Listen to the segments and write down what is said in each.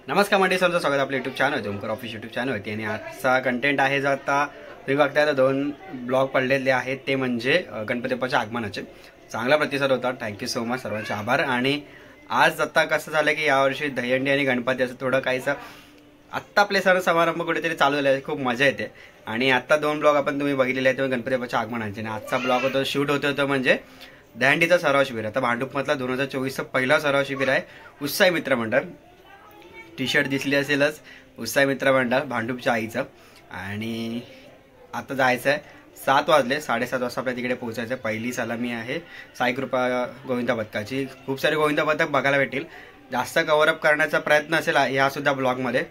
नमस्कार मंडळी, समजा स्वागत आपल्या यूट्यूब चॅनल झुमकर ऑफिस यूट्यूब चॅनलवरती। आणि आजचा कंटेंट आहे जो आता तुम्ही बघताय, तर 2 ब्लॉग पडलेले आहेत, ते म्हणजे गणपती बाप्पाच्या आगमनाचे। चांगला प्रतिसाद होता, थँक्यू सो मच, सर्वांचे आभार। आणि आज आता कसं झालं की यावर्षी दहीहंडी आणि गणपती असं थोडं काहीसं आत्ता आपले सण समारंभ कुठेतरी चालू झाले आहे, खूप मजा येते। आणि आता 2 ब्लॉग आपण तुम्ही बघितलेले आहेत गणपती बाप्पाच्या आगमनाचे, आणि आजचा ब्लॉग होतो शूट होतो म्हणजे दहीहंडीचा सराव शिबिर। आता भांडूपमधला 2024चा पहिला सराव शिबिर आहे उत्साही मित्र मंडळ। टी शर्ट दिसली असेलच, उत्साही मित्र मंडळ भांडूपच्या आईचं। आणि आता जायचं आहे, 7 वाजले, 7:30 वाजता आपल्या तिकडे पोहोचायचं आहे। पहिली सलामी आहे साई कृपा गोविंदा पथकाची। खूप सारे गोविंदा पथक बघायला भेटेल, जास्त कव्हरअप करण्याचा प्रयत्न असेल ह्या सुद्धा ब्लॉगमध्ये।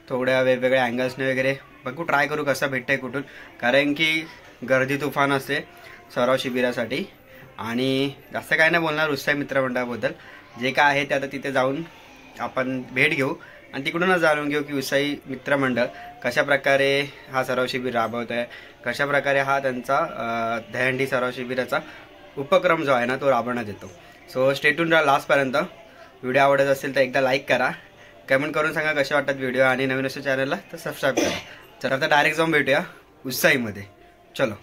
थोड्या वेगवेगळ्या अँगल्सने वगैरे बघू, ट्राय करू कसं भेटतंय कुठून, कारण की गर्दी तुफान असते सराव शिबिरासाठी। आणि जास्त काय नाही बोलणार उत्साही मित्रमंडळाबद्दल, जे काय आहे ते आता तिथे जाऊन आपण भेट घेऊ आणि तिकडूनच जाणून घेऊ की उत्साही मित्रमंडळ कशा प्रकारे हा सराव शिबिर राबवत आहे, कशा प्रकारे हा त्यांचा दहीहंडी सराव शिबिराचा उपक्रम जो आहे ना तो राबवण्यात येतो। सो स्टे ट्यून राहा लास्टपर्यंत। व्हिडिओ आवडत असेल तर एकदा लाईक करा, कमेंट करून सांगा कसे वाटतात व्हिडिओ, आणि नवीन असेल चॅनलला तर सबस्क्राईब करा। चला आता डायरेक्ट जाऊन भेटूया उत्साहीमध्ये, चलो।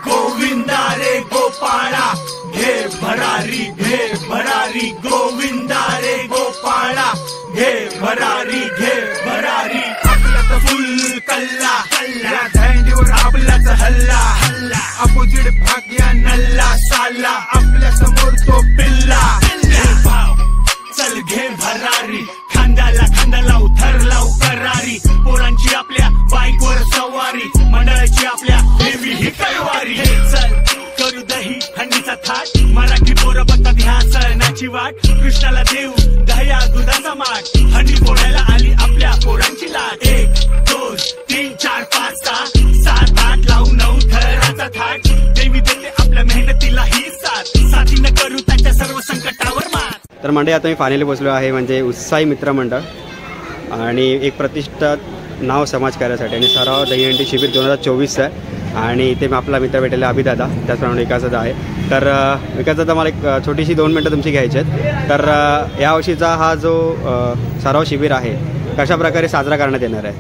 गोविंदा रे गोपाळा घे भरारी गोविंदा रे गोपाळा घे भरारी आपल्यात फुल कल्ला या दहीहंडीवर आपलाच हल्ला अपोजिट भाग्या नल्ला साला आपल्या समोर तो पिल्ला। चल घे भरारी, खांद्याला उतरला करारी, पोरांची आपल्या बाईकवर सवारी, मंडळाची आपल्या देवी ही तलवारी। चल करू दही हंडीचा थाट, मराठी पोरं बघतात ह्या सणाची वाट, कृष्णाला देऊ दह्या दुधाचा माठ, हंडी फोडायला आली आपल्या पोरांची लाट। 1 2 3 4 5 6 7 8 लावू 9 थराचा थाट, देवी देते आपल्या मेहनतीला ही साथ, साथीनं करू त्याच्या सर्व संकटावर मात। तर मंडळी आता मी फायनली पोहोचलो आहे म्हणजे उत्साही मित्रमंडळ, आणि एक प्रतिष्ठित नाव समाज कार्यासाठी आणि सराव दहीहंडी शिबिर 2024 आहे। आणि इथे मी आपला मित्र भेटलेला अभिदादा, त्याचप्रमाणे विकासदादा आहे। तर विकासदादा, मला एक छोटीशी 2 मिनटं तुमची घ्यायची आहेत। तर यावर्षीचा हा जो सराव शिबिर आहे कशा प्रकारे साजरा करण्यात येणार आहे?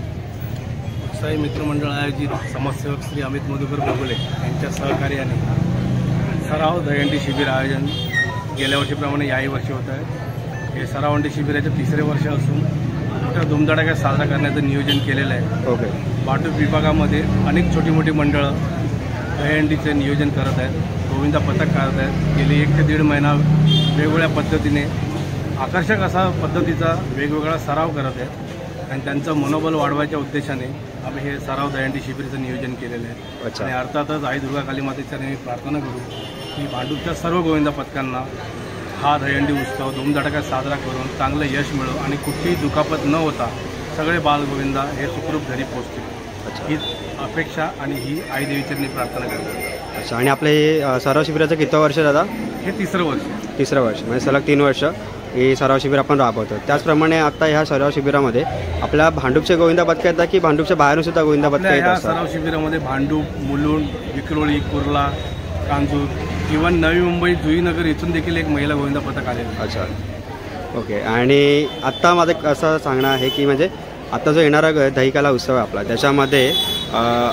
उत्साही मित्रमंडळ आयोजित समाजसेवक श्री अमित मधुकर गोगले यांच्या सहकार्याने सराव दहीहंडी शिबिर आयोजन गेल्या वर्षीप्रमाणे याही वर्षी होत आहे। हे सराव दहीहंडी शिबिराचे 3रे वर्ष असून मोठ्या धुमधडाक्यात साजरा करण्याचं नियोजन केलेलं आहे। ओके। भांडूप विभागामध्ये अनेक छोटी मोठी मंडळं दहीहंडीचे नियोजन करत आहेत, गोविंदा पथक करत आहेत। गेली 1 ते 1.5 महिना वेगवेगळ्या पद्धतीने आकर्षक असा पद्धतीचा वेगवेगळा सराव करत आहेत, आणि त्यांचं मनोबल वाढवायच्या उद्देशाने आम्ही हे सराव दहीहंडी शिबिराचं नियोजन केलेलं आहे। आणि अर्थातच आई दुर्गा काली मातेच्या नेहमी प्रार्थना करू की भांडूपच्या सर्व गोविंदा पथकांना हा दहीहंडी उत्सव धुमधडाक्यात साजरा करून चांगलं यश मिळो आणि कुठलीही दुखापत न होता सगळे बालगोविंदा हे सुखरूप घरी पोहोचतील, ही अपेक्षा आणि ही आई देवीचरणी प्रार्थना करतात। अच्छा, आणि आपले सराव शिबिराचं किती वर्ष दादा? हे 3रं वर्ष। 3रं वर्ष म्हणजे सलग 3 वर्ष हे सराव शिबिर आपण राबवतो। त्याचप्रमाणे आता ह्या सराव शिबिरामध्ये आपल्या भांडूपचे गोविंदा पथक येतात की भांडूपच्या बाहेरून सुद्धा गोविंदा पथक येतात? या सराव शिबिरामध्ये भांडूप, मुलुंड, विक्रोळी, कुर्ला, कांजूर, इव्हन नवी मुंबई, जुईनगर इथून देखील एक महिला गोविंदा पथक आले। अच्छा, ओके। आणि आत्ता माझं असं सांगणं आहे की म्हणजे आता जो येणारा दहीकाला उत्सव आहे आपला, त्याच्यामध्ये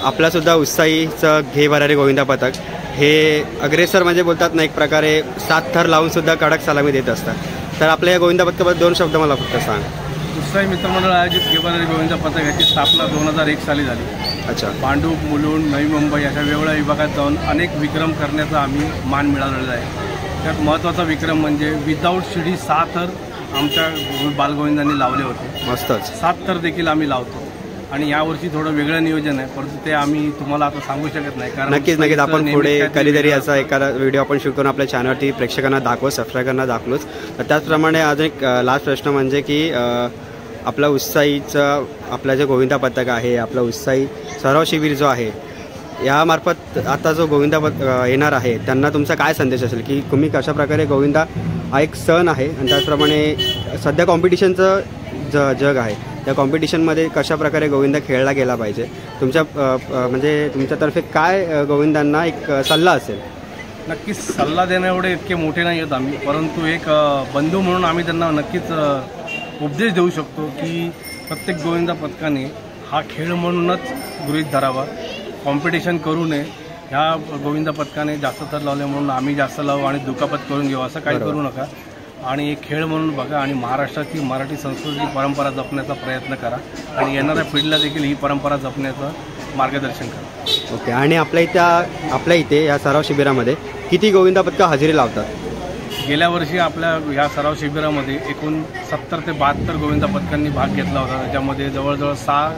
आपलासुद्धा उत्साहीचं घे भरारी गोविंदा पथक हे अग्रेसर म्हणजे बोलतात ना, एक प्रकारे 7 थर लावूनसुद्धा कडक सलामी देत असतात। तर आपल्या या गोविंदा पथकाबद्दल 2 शब्द मला फक्त सांग। उत्साही मित्रमंडळ आयोजित घे भरारी गोविंदा पथक याची स्थापना 2001 साली झाली। अच्छा। भांडूप, मुलुंड, नवी मुंबई अशा वेगवेगळ्या विभागात जाऊन अनेक विक्रम करण्याचा आम्ही मान मिळवलेला आहे। त्यात महत्त्वाचा विक्रम म्हणजे विदाऊट शिडी 6 थर आमच्या बालगोविंदांनी लावले होते। मस्तच। 7 थर देखील आम्ही लावतो, आणि यावर्षी थोडं वेगळं नियोजन आहे, परंतु ते आम्ही तुम्हाला आता सांगू शकत नाही। कारण नक्कीच आपण पुढे कधीतरी असा एखादा व्हिडिओ आपण शूट करून आपल्या चॅनलवरती प्रेक्षकांना दाखवू, सबस्क्रायबरांना दाखवूच। तर त्याचप्रमाणे अजून एक लास्ट प्रश्न म्हणजे की आपला उत्साहीचं आपला जे गोविंदा पथक आहे, आपला उत्साही सराव शिबिर जो आहे, यामार्फत आता जो गोविंदा येणार आहे त्यांना तुमचा काय संदेश असेल की तुम्ही कशा प्रकारे गोविंदा हा एक सण आहे आणि त्याचप्रमाणे सध्या कॉम्पिटिशनचं जग आहे, त्या कॉम्पिटिशनमध्ये कशाप्रकारे गोविंदा खेळला गेला पाहिजे, तुमच्या म्हणजे तुमच्यातर्फे काय गोविंदांना एक सल्ला असेल? नक्कीच सल्ला देणं एवढे इतके मोठे नाही आहेत आम्ही, परंतु एक बंधू म्हणून आम्ही त्यांना नक्कीच उपदेश देऊ शकतो की प्रत्येक गोविंदा पथकाने हा खेळ म्हणूनच गृहीत धरावा, कॉम्पिटिशन करू नये. ह्या गोविंदा पथकाने जास्त थर लावले म्हणून आम्ही जास्त लावू आणि दुखापत करून घेऊ असं काही करू नका आणि एक खेळ म्हणून बघा आणि महाराष्ट्राची मराठी संस्कृती परंपरा जपण्याचा प्रयत्न करा आणि येणाऱ्या पिढीला देखील ही परंपरा जपण्याचं मार्गदर्शन करा. ओके. आणि आपल्या इथे या सराव शिबिरामध्ये किती गोविंदा पथकं हजेरी लावतात? गेल्या वर्षी आपल्या ह्या सराव शिबिरामध्ये एकूण 70 ते 72 गोविंदा पथकांनी भाग घेतला होता. त्याच्यामध्ये जवळजवळ 6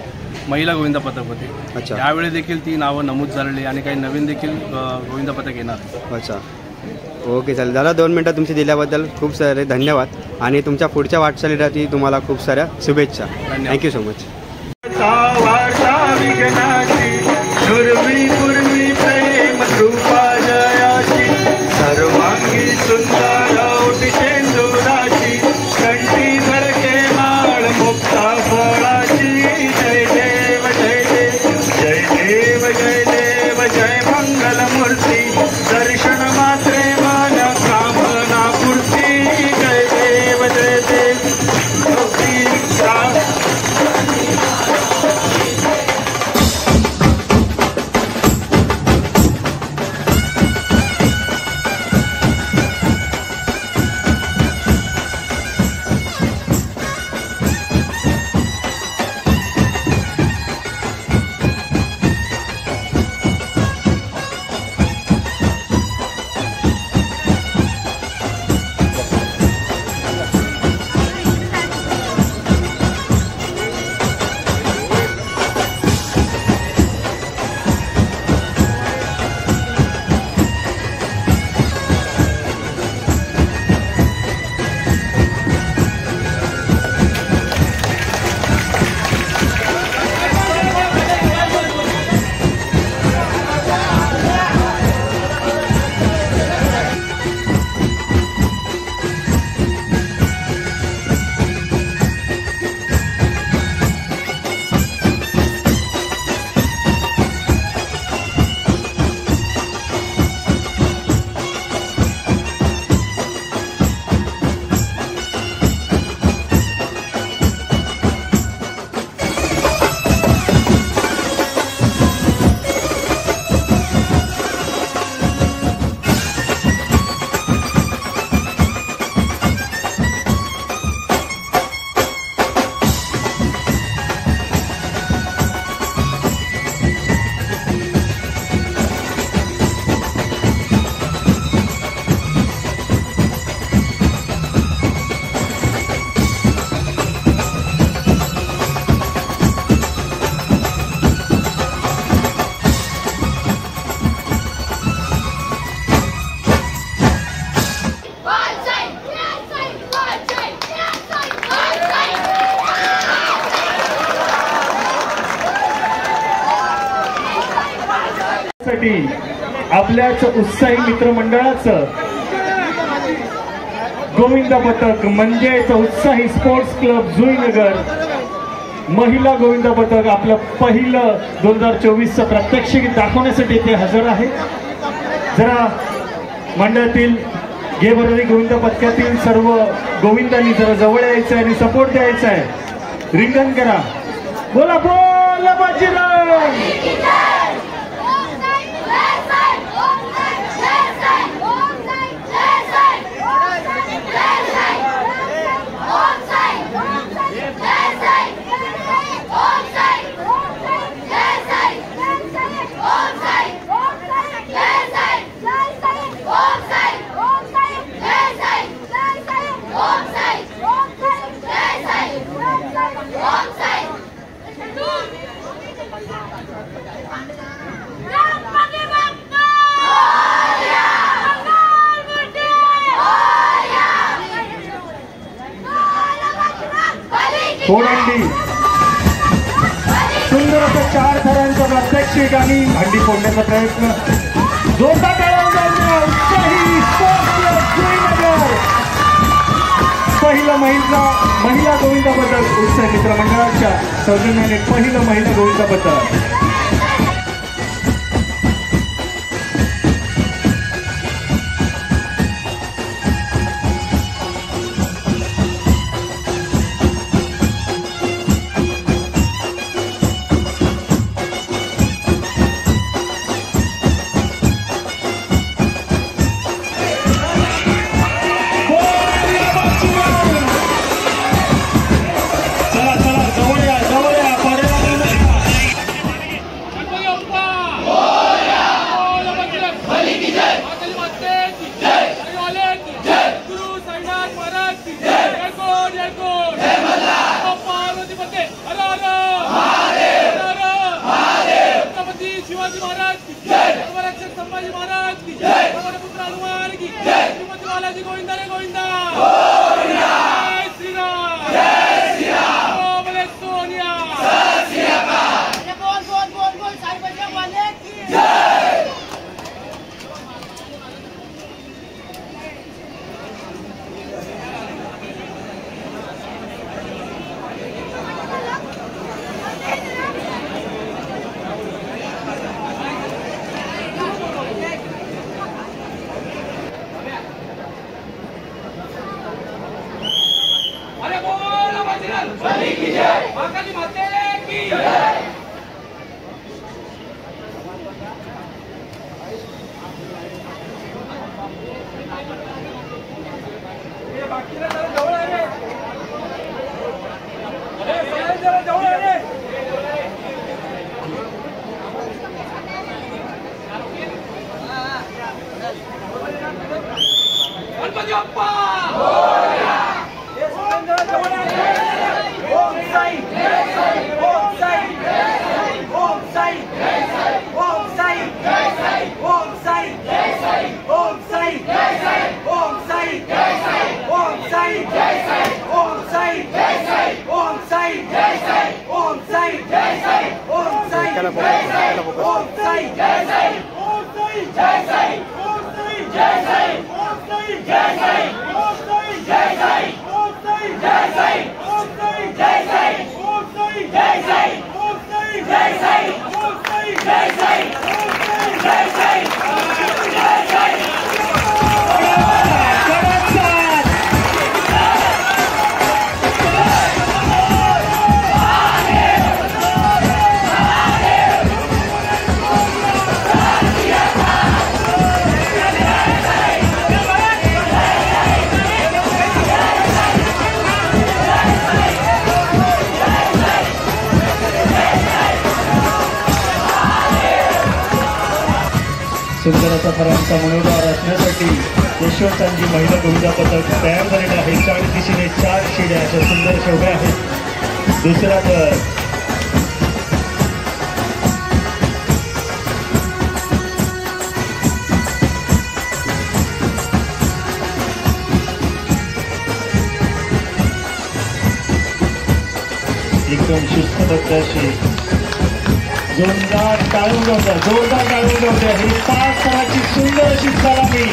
महिला गोविंदा पथक होते. अच्छा. यावेळी देखील ती नावं नमूद झालेली आणि काही नवीन देखील गोविंदा पथक येणार. अच्छा. ओके चालेल. दादा 2 मिनटं तुमची दिल्याबद्दल खूप सारे धन्यवाद आणि तुमच्या पुढच्या वाटचालीसाठी तुम्हाला खूप साऱ्या शुभेच्छा. Thank you so much. सर्वांगी सुंदर ओटी शेंदुराची कंठी धरके माळ मुक्ता फळाची. जय देव जय देव जय देव जय देव जय मंगल मूर्ती दर्शन मात्रे मन कामना पूर्ती. जय देव जय देव आपल्याच उत्साही मित्रमंडळाचं गोविंदा पथक म्हणजेच उत्साही स्पोर्ट्स क्लब जुईनगर महिला गोविंदा पथक आपलं पहिलं 2024चं प्रात्यक्षिक दाखवण्यासाठी ते हजर आहे. जरा मंडळातील घे भरारी गोविंदा पथकातील सर्व गोविंदांनी जरा जवळ यायचं आहे आणि सपोर्ट द्यायचा आहे. रिंगण करा. बोला बोला बाजीराव. कोळंबी सुंदर असं 4 थरांचं प्रात्यक्षिक आणि हंडी फोडण्याचा प्रयत्न. जोरदार टाळ्या वाजवा. उत्साही स्पोर्ट्स क्लब जुईनगर पहिला महिला गोविंदा पथक उत्सव मित्रमंडळाच्या सौजन्याने पहिलं महिला गोविंदा पथक. सुंदर असा फरांचा मनोभाव असण्यासाठी यशवंतांची महिला गोविंदा पथक तयार झालेलं आहे. 4 दिशेने 4 शिड्या अशा सुंदर शोभ्या आहेत. दुसरा तर एकदम शिस्तबद्ध अशी जोरदार टाळून होत्या. ही 5 स्तराची सुंदर अशी सलामी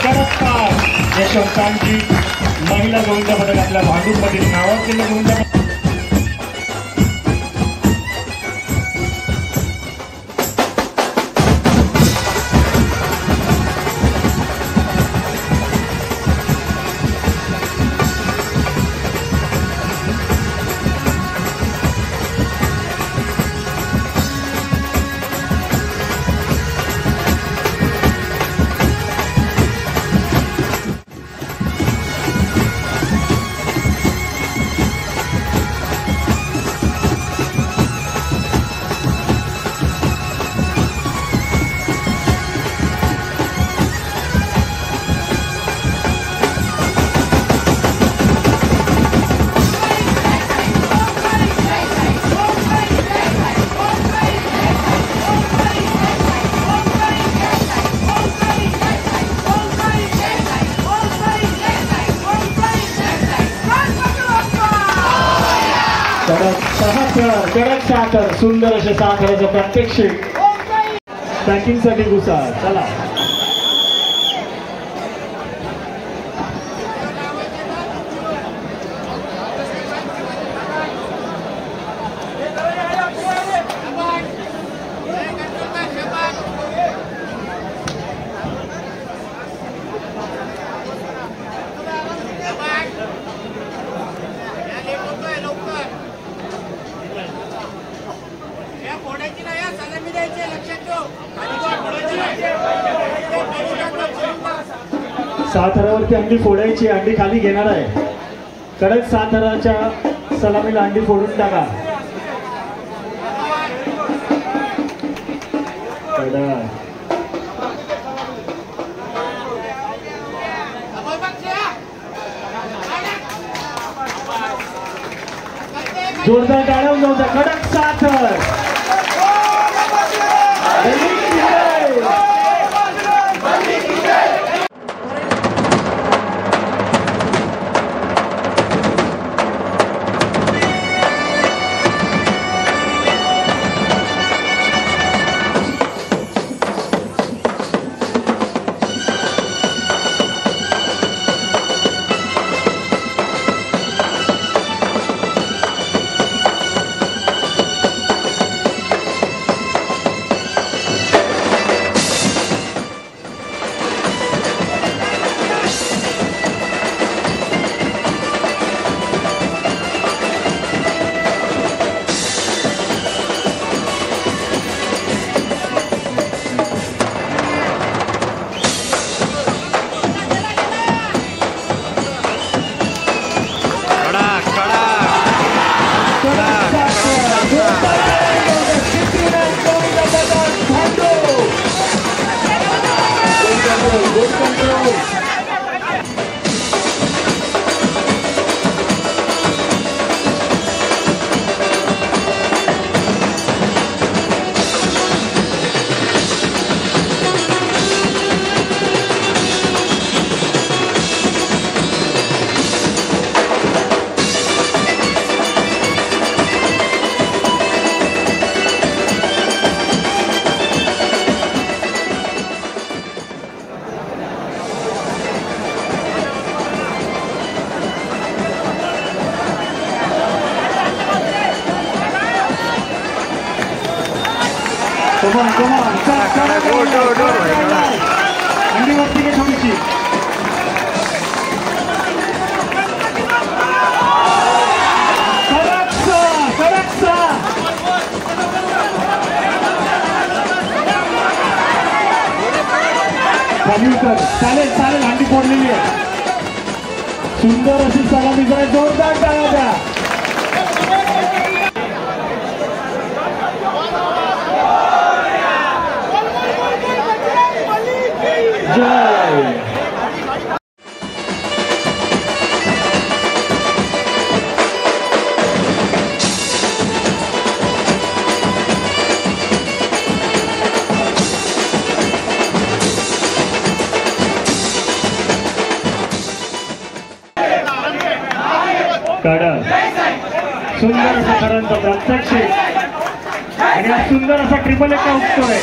कडकपार यशवंतांची महिला गोविंदा पथक आपल्या भांडूपमधील नावाजलेलं गोविंदा पथक. कडक साखर सुंदर असे साखरेचं प्रात्यक्षिक पॅकिंगसाठी घुसा. चला साथरावरती अंडी फोडायची, अंडी खाली घेणार आहे. कडक साथराच्या सलामीला अंडी फोडून टाका. जोरदार टाळ्या जाऊ द्या. कडक साथर. अंडी वरती घे थोडीशी. खाली उतर. चालेल चालेल. अंडी फोडलेली आहे. सुंदर अशी सलामी. जरा जोरदार टाळ्या द्या. काढा. सुंदर असा खरांचा प्रात्यक्षिक आणि हा सुंदर असा ट्रिपल एक उठतोय.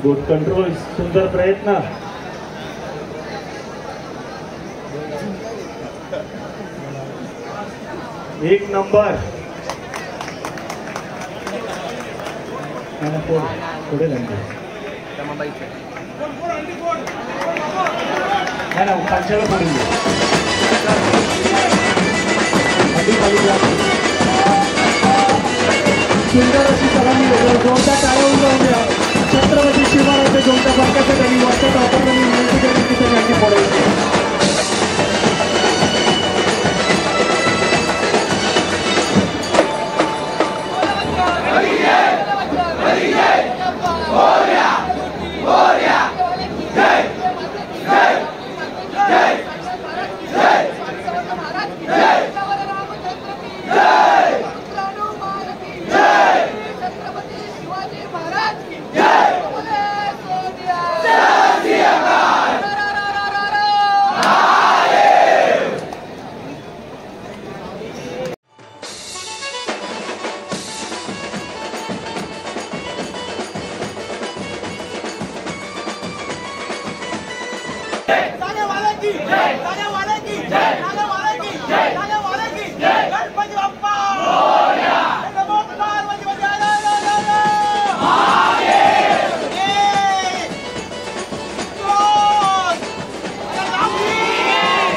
Good control. सुंदर प्रयत्न. एक नंबर. पुढे लागते ना खालच्याला पडून सुंदर अशी सलामी. जोरदार टाळ्या उडवून द्या. छत्रपती शिवरायांच्या जोडच्या बंकाच्या त्यांनी वर्षात वापरलेली विनंती अंडी फोडायची.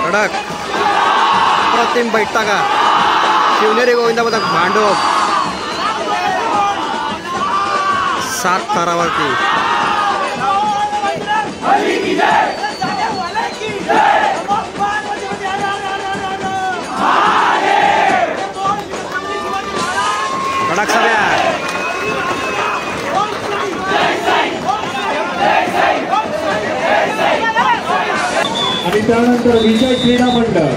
कडक अप्रतिम बैठका शिवनेरी गोविंदा पथक भांडूप 7 थरावरती. कडक सभ्या आणि त्यानंतर विजय क्रीडा मंडळ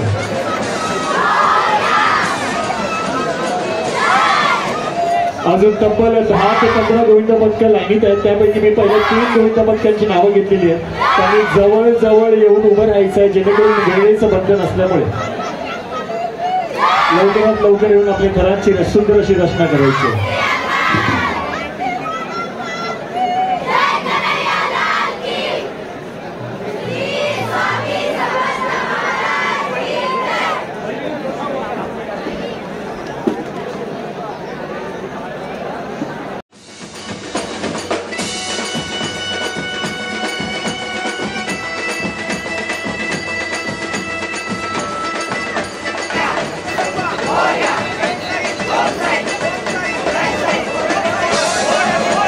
अजून तब्बल 10 ते 15 गोविंद पथकं लाईनीत आहेत. त्यापैकी मी पहिल्या 3 गोविंद पथकांची नावं घेतलेली आहेत. त्यांनी जवळ जवळ येऊन उभं राहायचं आहे जेणेकरून वेळेचं बंधन असल्यामुळे लवकरात लवकर येऊन आपल्या घरांची सुंदर अशी रचना करायची.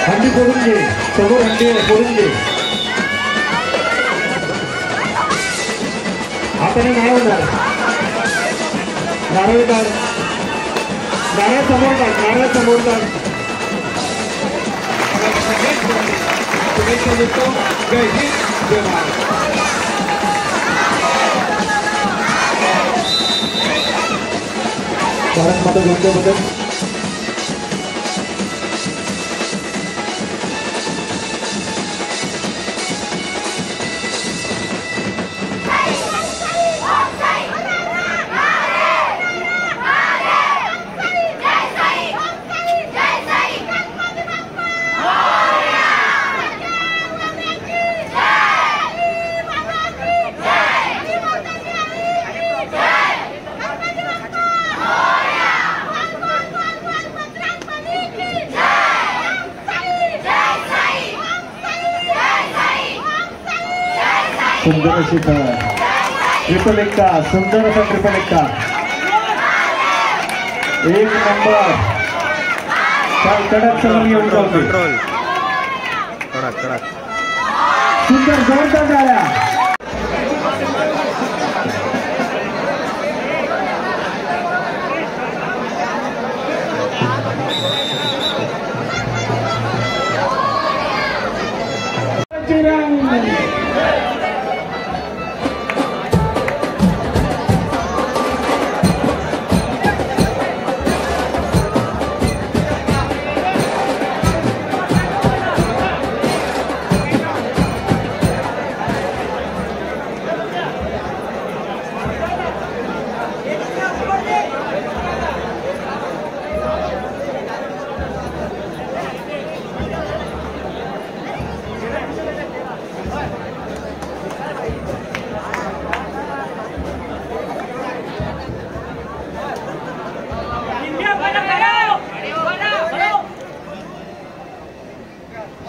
हंडी फोडून घे, समोर हंडी फोडून घे. हाताने नाही होणार. नारळ काढ, नारळ समोर काढ, नारळ समोर काढ. शुभेच्छा देतो. जय हिंद जय महाराष्ट्र. भारत माता गोविंदाबद्दल सुंदर अशी ट्रिपल एक्का, सुंदर असा ट्रिपल एक्का, 1 नंबर. कडक समोर येऊन जाऊ. कंट्रोल कडक कडक सुंदर जोरदार झाला.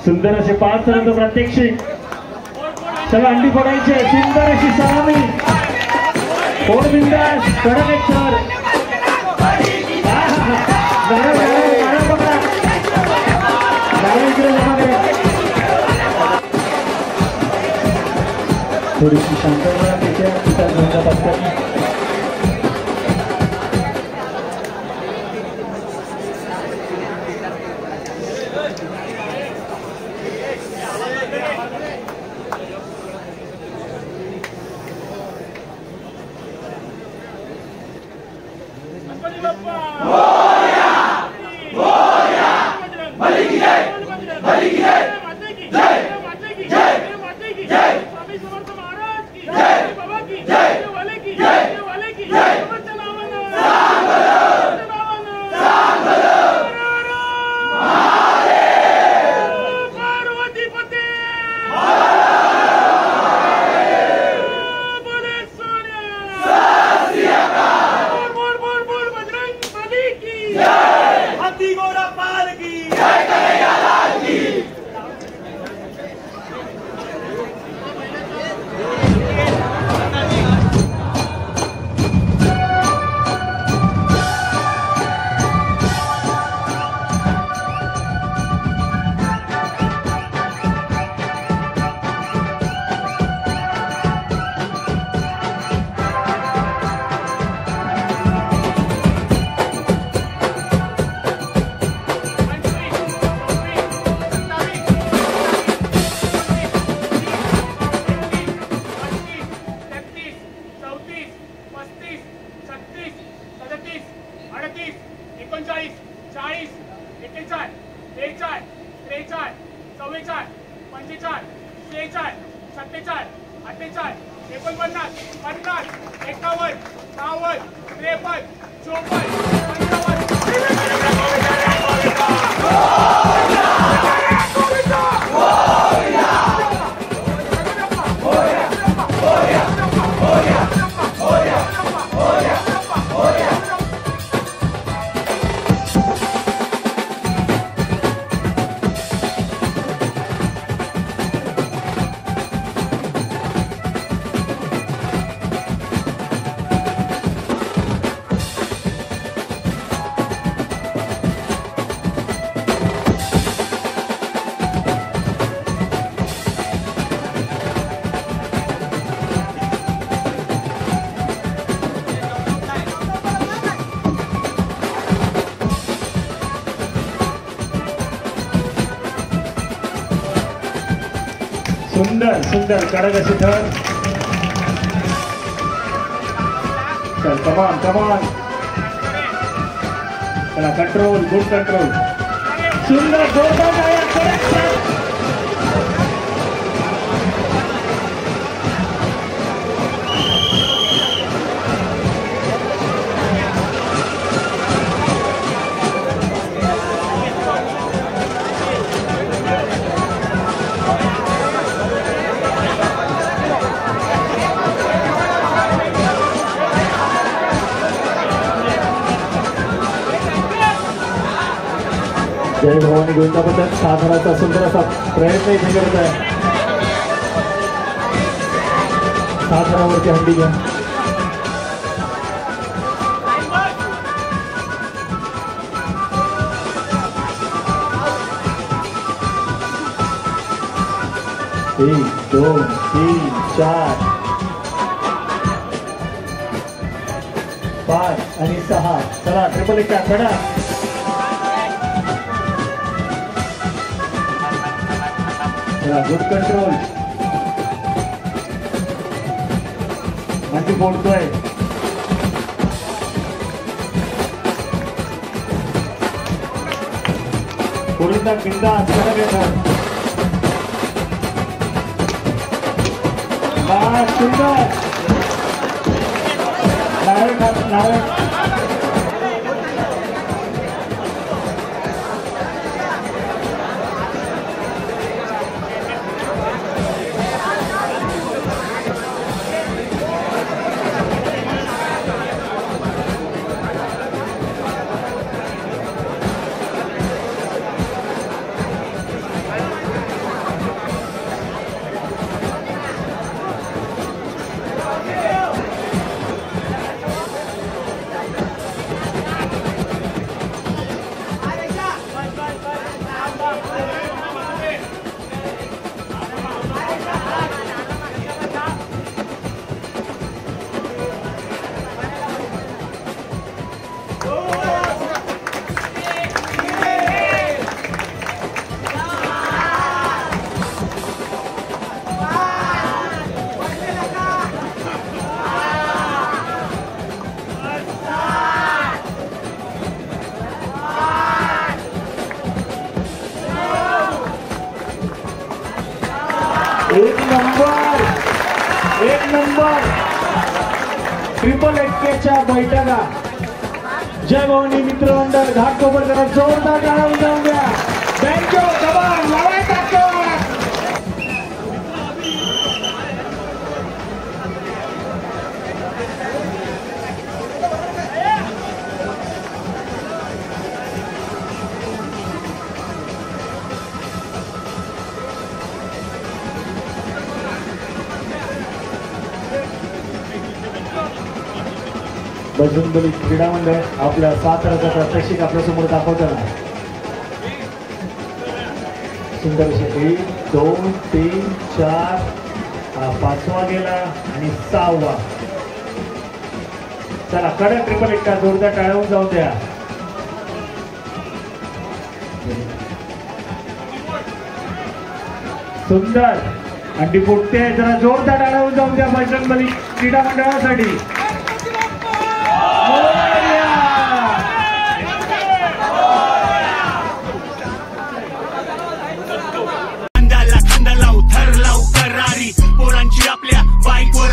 सुंदर असे 5 रन प्रात्यक्षिक. सगळं अंडी फोडायचे. सुंदर अशी सलामी. फोड बिंदास. कडक एक सर. थोडीशी शांतता त्याच्या 49, 50, 51, 52, 53, 54, सुंदर सुंदर कडक अशी धर. चल कमान कमान. चला कंट्रोल गुड कंट्रोल. सुंदर जोरदार टाळ्या. करेक्ट. जय भवानी गोविंदा पथक साताराचा सुंदर असा प्रयत्न इथे करत आहे. सातारावरती हंडी घ्या. एक 2 3 4 5 आणि 6. चला ट्रिपल एक कडा. Good control. म्हणजे बोलतोय पुढील बिंदा असताना घेतात. सुंदर नारायण नारायण. एक नंबर ट्रिपल एक्केच्या बैठका. जय भवानी मित्रमंडळ घाटकोपर जरा जोरदार टाळ्या जाऊन द्या. थँक्यू. कमान लावायचा. बजरंगबली क्रीडा मंडळ आपल्या साताराचा प्रात्यक्षिक आपल्यासमोर दाखवताना सुंदर असे 1 2 3 4 5वा गेला आणि 6वा. चला कडक ट्रिपल एक्का जोरदार टाळ्यावरून जाऊन द्या. सुंदर अंडी फुटते. जरा जोरदार टाळ्यावरून जाऊन द्या बजरंगबली क्रीडा मंडळासाठी. खांदा लावू थर लावू करारी पोरांची आपल्या बाईकवर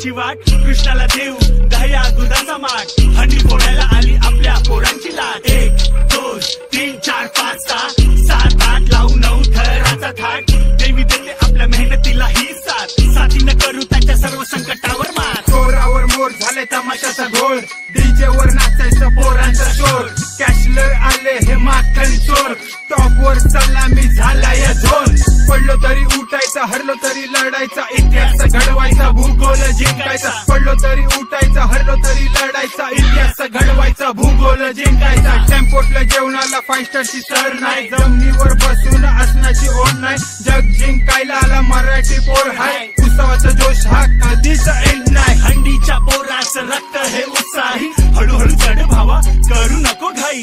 पोरांची वाट, कृष्णाला देऊ दह्या दुधाचा माठ, हंडी फोडायला आली आपल्या पोरांची लाट. 1 2 3 4 5 6 7 8 लावू 9 थराचा थाट, देवी देते आपल्या मेहनतीला ही साथ, साथीनं करू त्याच्या सर्व संकटावर मात. चोरावर मोर झाले तमाशाचा घोळ, डीजे वर नाचायचं पोरांचा शोर, कॅशलर आले हे माखन चोर, टॉपवर चालला मी झाला या झोन. पडलो तरी उठायचा, हरलो तरी लढायचा, इतिहास घडवायचा, भूगोल जिंकायचा. पडलो तरी उठायचा, हरलो तरी लढायचा, इतिहास घडवायचा, भूगोल जिंकायचा. टेम्पोटला जेवणाला 5 स्टारची सर नाही, जमिनीवर बसून असण्याची ओढ नाही, जग जिंकायला आला मराठी पोर हाय, उत्सवाचा जोश हा कधीच एंड नाही. हंडीच्या पोराचं रक्त हे उत्साही, हळूहळू चढ भावा करू नको घाई.